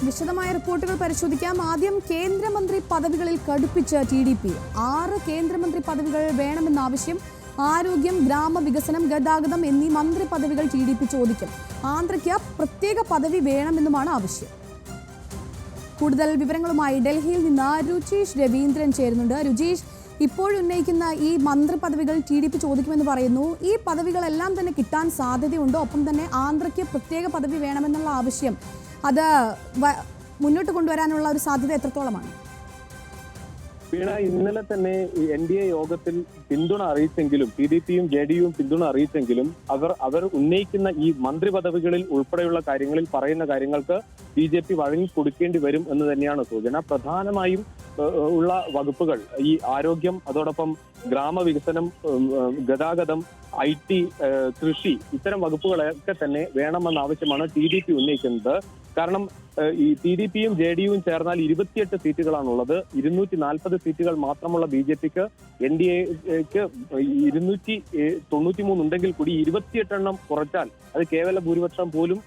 വിശദമായ റിപ്പോർട്ടുകൾ പരിശോധിക്കാം. ആദ്യം കേന്ദ്രമന്ത്രി പദവികളിൽ കടുപ്പിച്ച് TDP. 6 കേന്ദ്രമന്ത്രി പദവികൾ വേണമെന്ന ആവശ്യം. ആരോഗ്യം, ഗ്രാമവികസനം, ഗതാഗതം എന്നീ മന്ത്രി പദവികൾ TDP ചോദിക്കും. ആന്ധ്രയ്ക്ക് പ്രത്യേക പദവി വേണമെന്നുമാണ് ആവശ്യം. കൂടുതൽ വിവരങ്ങളുമായി ഡൽഹിയിൽ നിന്ന് രുചീഷ് രവീന്ദ്രൻ ചേരുന്നുണ്ട്. രുചീഷ്, ഇപ്പോഴുന്നയിക്കുന്ന ഈ മന്ത്രി പദവികൾ TDP ചോദിക്കുമെന്ന് പറയുന്നു. ഈ പദവികളെല്ലാം തന്നെ കിട്ടാൻ സാധ്യതയുണ്ടോ? ഒപ്പം തന്നെ ആന്ധ്രയ്ക്ക് പ്രത്യേക പദവി വേണമെന്നുള്ള ആവശ്യം അത് മുന്നോട്ട് കൊണ്ടുവരാനുള്ള ഒരു സാധ്യത എത്രത്തോളമാണ്? വീണ, ഇന്നലെ തന്നെ NDA യോഗത്തിൽ പിന്തുണ അറിയിച്ചെങ്കിലും TDPയും JDUവും പിന്തുണ അറിയിച്ചെങ്കിലും അവർ ഉന്നയിക്കുന്ന ഈ മന്ത്രി പദവികളിൽ ഉൾപ്പെടെയുള്ള കാര്യങ്ങളിൽ പറയുന്ന കാര്യങ്ങൾക്ക് BJP വഴങ്ങി കൊടുക്കേണ്ടി വരും എന്ന് തന്നെയാണ് സൂചന. പ്രധാനമായും ഉള്ള വകുപ്പുകൾ ഈ ആരോഗ്യം, അതോടൊപ്പം ഗ്രാമവികസനം, ഗതാഗതം, IT, കൃഷി, ഇത്തരം വകുപ്പുകളൊക്കെ തന്നെ വേണമെന്ന ആവശ്യമാണ് TDP ഉന്നയിക്കുന്നത്. കാരണം ഈ TDPയും JDUവും ചേർന്നാൽ 28 സീറ്റുകളാണുള്ളത്. 240 സീറ്റുകൾ മാത്രമുള്ള BJPക്ക് NDAക്ക് 293 ഉണ്ടെങ്കിൽ കൂടി 28 എണ്ണം കുറച്ചാൽ അത് കേവല ഭൂരിപക്ഷം പോലും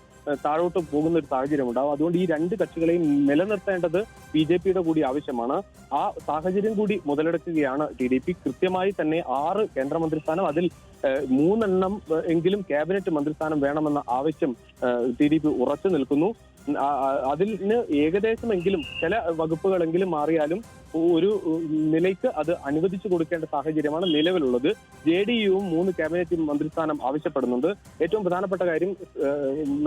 താഴോട്ട് പോകുന്ന ഒരു സാഹചര്യം ഉണ്ടാവും. അതുകൊണ്ട് ഈ രണ്ട് കക്ഷികളെയും നിലനിർത്തേണ്ടത് BJPയുടെ കൂടി ആവശ്യമാണ്. ആ സാഹചര്യം കൂടി മുതലെടുക്കുകയാണ് TDP. കൃത്യമായി തന്നെ 6 കേന്ദ്രമന്ത്രിസ്ഥാനം, അതിൽ 3 എണ്ണം എങ്കിലും ക്യാബിനറ്റ് മന്ത്രിസ്ഥാനം വേണമെന്ന ആവശ്യം TDP ഉറച്ചു നിൽക്കുന്നു. അതിന് ഏകദേശമെങ്കിലും ചില വകുപ്പുകളെങ്കിലും മാറിയാലും ഒരു നിലയ്ക്ക് അത് അനുവദിച്ചു കൊടുക്കേണ്ട സാഹചര്യമാണ് നിലവിലുള്ളത്. JDUവും 3 ക്യാബിനറ്റ് മന്ത്രിസ്ഥാനം ആവശ്യപ്പെടുന്നുണ്ട്. ഏറ്റവും പ്രധാനപ്പെട്ട കാര്യം,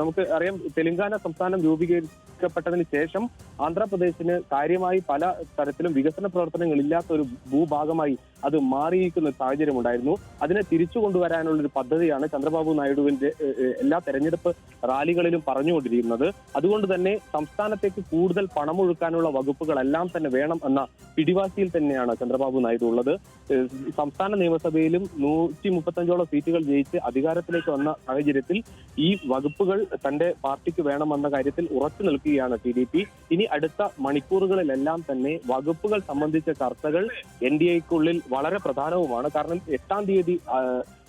നമുക്ക് അറിയാം, തെലങ്കാന സംസ്ഥാനം രൂപീകരിക്കപ്പെട്ടതിന് ശേഷം ആന്ധ്രാപ്രദേശിന് കാര്യമായി പല തരത്തിലും വികസന പ്രവർത്തനങ്ങൾ ഇല്ലാത്ത ഒരു ഭൂഭാഗമായി അത് മാറിയിരിക്കുന്ന ഒരു സാഹചര്യം ഉണ്ടായിരുന്നു. അതിനെ തിരിച്ചു കൊണ്ടുവരാനുള്ള ഒരു പദ്ധതിയാണ് ചന്ദ്രബാബു നായിഡുവിന്റെ എല്ലാ തെരഞ്ഞെടുപ്പ് റാലികളിലും പറഞ്ഞുകൊണ്ടിരിക്കുന്നത്. അതുകൊണ്ട് തന്നെ സംസ്ഥാനത്തേക്ക് കൂടുതൽ പണമൊഴുക്കാനുള്ള വകുപ്പുകളെല്ലാം തന്നെ വേണം എന്ന പിടിവാശിയിൽ തന്നെയാണ് ചന്ദ്രബാബു നായിഡു ഉള്ളത്. സംസ്ഥാന നിയമസഭയിലും 135ഓളം സീറ്റുകൾ ജയിച്ച് അധികാരത്തിലേക്ക് വന്ന സാഹചര്യത്തിൽ ഈ വകുപ്പുകൾ തന്റെ പാർട്ടിക്ക് വേണമെന്ന കാര്യത്തിൽ ഉറച്ചു നിൽക്കുകയാണ് TDP. ഇനി അടുത്ത മണിക്കൂറുകളിലെല്ലാം തന്നെ വകുപ്പുകൾ സംബന്ധിച്ച ചർച്ചകൾ NDAക്കുള്ളിൽ വളരെ പ്രധാനവുമാണ്. കാരണം 8-ാം തീയതി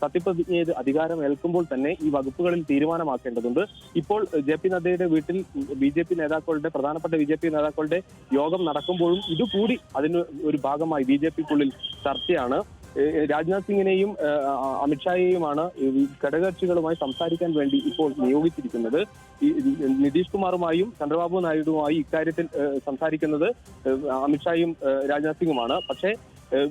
സത്യപ്രതിജ്ഞ ചെയ്ത് അധികാരം ഏൽക്കുമ്പോൾ തന്നെ ഈ വകുപ്പുകളിൽ തീരുമാനമാക്കേണ്ടതുണ്ട്. ഇപ്പോൾ JP നദ്ദയുടെ വീട്ടിൽ പ്രധാനപ്പെട്ട BJP നേതാക്കളുടെ യോഗം നടക്കുമ്പോഴും ഇതുകൂടി അതിന് ഒരു ഭാഗമായി BJPക്കുള്ളിൽ ചർച്ചയാണ്. രാജ്നാഥ് സിംഗിനെയും അമിത്ഷായെയുമാണ് ഘടകകക്ഷികളുമായി സംസാരിക്കാൻ വേണ്ടി ഇപ്പോൾ നിയോഗിച്ചിരിക്കുന്നത്. നിതീഷ് കുമാറുമായും ചന്ദ്രബാബു നായിഡുവുമായി ഇക്കാര്യത്തിൽ സംസാരിക്കുന്നത് അമിത്ഷായും രാജ്നാഥ് സിംഗുമാണ്. പക്ഷേ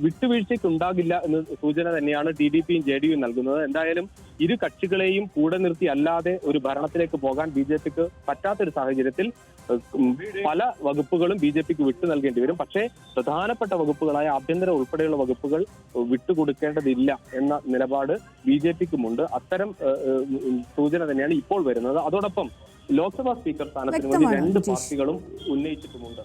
വിട്ടുവീഴ്ചയ്ക്കുണ്ടാകില്ല എന്ന സൂചന തന്നെയാണ് TDPയും JDUവും നൽകുന്നത്. എന്തായാലും ഇരു കക്ഷികളെയും കൂടെ നിർത്തി അല്ലാതെ ഒരു ഭരണത്തിലേക്ക് പോകാൻ BJPക്ക് പറ്റാത്തൊരു സാഹചര്യത്തിൽ പല വകുപ്പുകളും BJPക്ക് വിട്ടു നൽകേണ്ടി വരും. പക്ഷേ പ്രധാനപ്പെട്ട വകുപ്പുകളായ ആഭ്യന്തര ഉൾപ്പെടെയുള്ള വകുപ്പുകൾ വിട്ടുകൊടുക്കേണ്ടതില്ല എന്ന നിലപാട് BJPക്കുമുണ്ട്. അത്തരം സൂചന തന്നെയാണ് ഇപ്പോൾ വരുന്നത്. അതോടൊപ്പം ലോക്സഭാ സ്പീക്കർ സ്ഥാനത്തിന് വേണ്ടി 2 പാർട്ടികളും ഉന്നയിച്ചിട്ടുമുണ്ട്.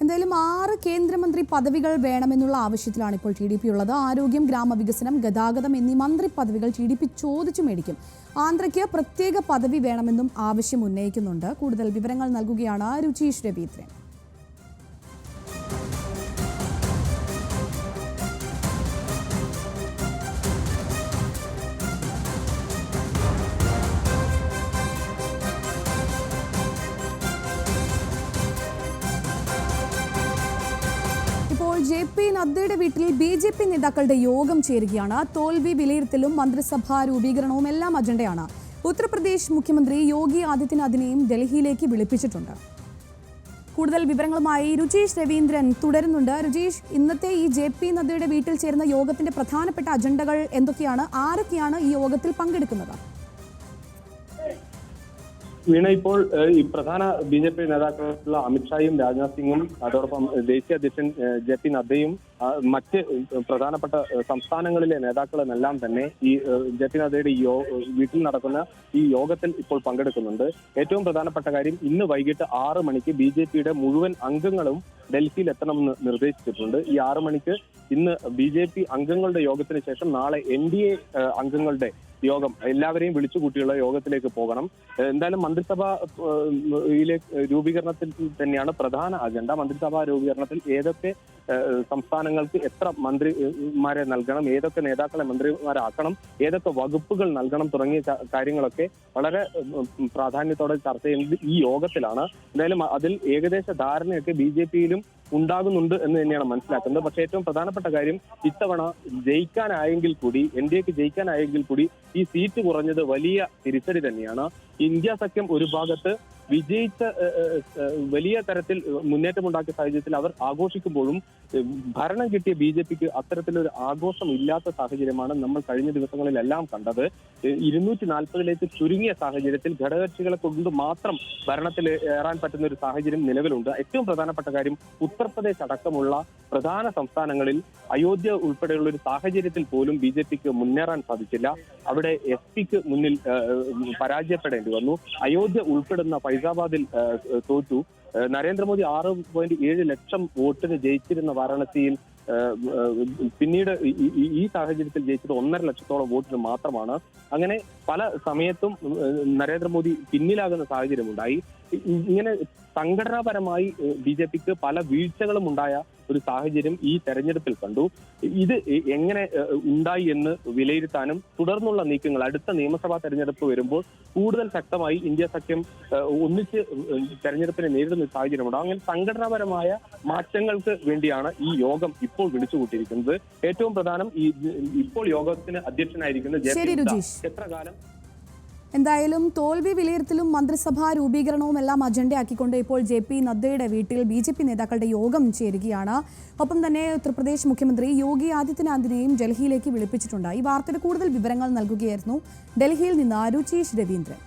എന്തായാലും 6 കേന്ദ്രമന്ത്രി പദവികൾ വേണമെന്നുള്ള ആവശ്യത്തിലാണ് ഇപ്പോൾ TDP ഉള്ളത്. ആരോഗ്യം, ഗ്രാമവികസനം, ഗതാഗതം എന്നീ മന്ത്രി പദവികൾ TDP ചോദിച്ചു മേടിക്കും. ആന്ധ്രയ്ക്ക് പ്രത്യേക പദവി വേണമെന്നും ആവശ്യം ഉന്നയിക്കുന്നുണ്ട്. കൂടുതൽ വിവരങ്ങൾ നൽകുകയാണ് രുചീഷ് രവീന്ദ്രൻ. JP നദ്ദയുടെ വീട്ടിൽ BJP നേതാക്കളുടെ യോഗം ചേരുകയാണ്. തോൽവി വിലയിരുത്തലും മന്ത്രിസഭാ രൂപീകരണവും എല്ലാം അജണ്ടയാണ്. ഉത്തർപ്രദേശ് മുഖ്യമന്ത്രി യോഗി ആദിത്യനാഥിനെയും ഡൽഹിയിലേക്ക് വിളിപ്പിച്ചിട്ടുണ്ട്. കൂടുതൽ വിവരങ്ങളുമായി രുചീഷ് രവീന്ദ്രൻ തുടരുന്നുണ്ട്. രുചീഷ്, ഇന്നത്തെ ഈ JP നദ്ദയുടെ വീട്ടിൽ ചേരുന്ന യോഗത്തിന്റെ പ്രധാനപ്പെട്ട അജണ്ടകൾ എന്തൊക്കെയാണ്? ആരൊക്കെയാണ് ഈ യോഗത്തിൽ പങ്കെടുക്കുന്നത്? വീണ, ഇപ്പോൾ ഈ പ്രധാന BJP നേതാക്കളായിട്ടുള്ള അമിത്ഷായും രാജ്നാഥ് സിംഗും, അതോടൊപ്പം ദേശീയ അധ്യക്ഷൻ JP നദ്ദയും മറ്റ് പ്രധാനപ്പെട്ട സംസ്ഥാനങ്ങളിലെ നേതാക്കളുമെല്ലാം തന്നെ ഈ JP നദ്ദയുടെ വീട്ടിൽ നടക്കുന്ന ഈ യോഗത്തിൽ ഇപ്പോൾ പങ്കെടുക്കുന്നുണ്ട്. ഏറ്റവും പ്രധാനപ്പെട്ട കാര്യം, ഇന്ന് വൈകിട്ട് 6 മണിക്ക് BJPയുടെ മുഴുവൻ അംഗങ്ങളും ഡൽഹിയിൽ എത്തണമെന്ന് നിർദ്ദേശിച്ചിട്ടുണ്ട്. ഈ 6 മണിക്ക് ഇന്ന് BJP അംഗങ്ങളുടെ യോഗത്തിന് ശേഷം നാളെ NDA അംഗങ്ങളുടെ യോഗം എല്ലാവരെയും വിളിച്ചു കൂട്ടിയുള്ള യോഗത്തിലേക്ക് പോകണം. എന്തായാലും മന്ത്രിസഭയിലെ രൂപീകരണത്തിൽ തന്നെയാണ് പ്രധാന അജണ്ട. മന്ത്രിസഭാ രൂപീകരണത്തിൽ ഏതൊക്കെ സംസ്ഥാനങ്ങൾക്ക് എത്ര മന്ത്രിമാരെ നൽകണം, ഏതൊക്കെ നേതാക്കളെ മന്ത്രിമാരാക്കണം, ഏതൊക്കെ വകുപ്പുകൾ നൽകണം തുടങ്ങിയ കാര്യങ്ങളൊക്കെ വളരെ പ്രാധാന്യത്തോടെ ചർച്ച ചെയ്യുന്നത് ഈ യോഗത്തിലാണ്. എന്തായാലും അതിൽ ഏകദേശ ധാരണയൊക്കെ BJP-യിലും ഉണ്ടാകുന്നുണ്ട് എന്ന് തന്നെയാണ് മനസ്സിലാക്കുന്നത്. പക്ഷേ ഏറ്റവും പ്രധാനപ്പെട്ട കാര്യം ഇത്തവണ ജയിക്കാനായെങ്കിൽ കൂടി, NDAക്ക് ജയിക്കാനായെങ്കിൽ കൂടി ഈ സീറ്റ് കുറഞ്ഞത് വലിയ തിരിച്ചടി തന്നെയാണ്. ഇന്ത്യ സഖ്യം ഒരു ഭാഗത്ത് വിജയിച്ച വലിയ തരത്തിൽ മുന്നേറ്റമുണ്ടാക്കിയ സാഹചര്യത്തിൽ അവർ ആഘോഷിക്കുമ്പോഴും ഭരണം കിട്ടിയ BJP-ക്ക് അത്തരത്തിലൊരു ആഘോഷം ഇല്ലാത്ത സാഹചര്യമാണ് നമ്മൾ കഴിഞ്ഞ ദിവസങ്ങളിലെല്ലാം കണ്ടത്. 240-ലേക്ക് ചുരുങ്ങിയ സാഹചര്യത്തിൽ ഘടകകക്ഷികളെ കൊണ്ട് മാത്രം ഭരണത്തിൽ ഏറാൻ പറ്റുന്ന ഒരു സാഹചര്യം നിലവിലുണ്ട്. ഏറ്റവും പ്രധാനപ്പെട്ട കാര്യം ഉത്തർപ്രദേശ് അടക്കമുള്ള പ്രധാന സംസ്ഥാനങ്ങളിൽ അയോധ്യ ഉൾപ്പെടെയുള്ള ഒരു സാഹചര്യത്തിൽ പോലും BJP-ക്ക് മുന്നേറാൻ സാധിച്ചില്ല. അവിടെ SP-ക്ക് മുന്നിൽ പരാജയപ്പെടേണ്ടി വന്നു. അയോധ്യ ഉൾപ്പെടുന്ന ഫൈസാബാദിൽ തോറ്റു. നരേന്ദ്രമോദി 6.7 ലക്ഷം വോട്ടിന് ജയിച്ചിരുന്ന വാരാണസിയിൽ പിന്നീട് ഈ സാഹചര്യത്തിൽ ജയിച്ചത് 1.5 ലക്ഷത്തോളം വോട്ടിന് മാത്രമാണ്. അങ്ങനെ പല സമയത്തും നരേന്ദ്രമോദി പിന്നിലാകുന്ന സാഹചര്യമുണ്ടായി. ഇങ്ങനെ സംഘടനാപരമായി BJP-ക്ക് പല വീഴ്ചകളും ഉണ്ടായ ഒരു സാഹചര്യം ഈ തെരഞ്ഞെടുപ്പിൽ കണ്ടു. ഇത് എങ്ങനെ ഉണ്ടായി എന്ന് വിലയിരുത്താനും തുടർന്നുള്ള നീക്കങ്ങൾ അടുത്ത നിയമസഭാ തെരഞ്ഞെടുപ്പ് വരുമ്പോൾ കൂടുതൽ ശക്തമായി ഇന്ത്യ സഖ്യം ഒന്നിച്ച് തെരഞ്ഞെടുപ്പിനെ നേരിടുന്ന സാഹചര്യമുണ്ട്. അങ്ങനെ സംഘടനാപരമായ മാറ്റങ്ങൾക്ക് വേണ്ടിയാണ് ഈ യോഗം ഇപ്പോൾ വിളിച്ചുകൂട്ടിയിരിക്കുന്നത്. ഏറ്റവും പ്രധാനം ഇപ്പോൾ യോഗത്തിന് അധ്യക്ഷനായിരിക്കുന്ന എത്ര കാലം എന്തായാലും തോൽവി വിലയിരുത്തലും മന്ത്രിസഭാ രൂപീകരണവും എല്ലാം അജണ്ടയാക്കിക്കൊണ്ട് ഇപ്പോൾ JP നദ്ദയുടെ വീട്ടിൽ BJP നേതാക്കളുടെ യോഗം ചേരുകയാണ്. ഒപ്പം തന്നെ ഉത്തർപ്രദേശ് മുഖ്യമന്ത്രി യോഗി ആദിത്യനാഥിനെയും ഡൽഹിയിലേക്ക് വിളിപ്പിച്ചിട്ടുണ്ട്. ഈ വാർത്തയുടെ കൂടുതൽ വിവരങ്ങൾ നൽകുകയായിരുന്നു ഡൽഹിയിൽ നിന്ന് രുചീഷ് രവീന്ദ്രൻ.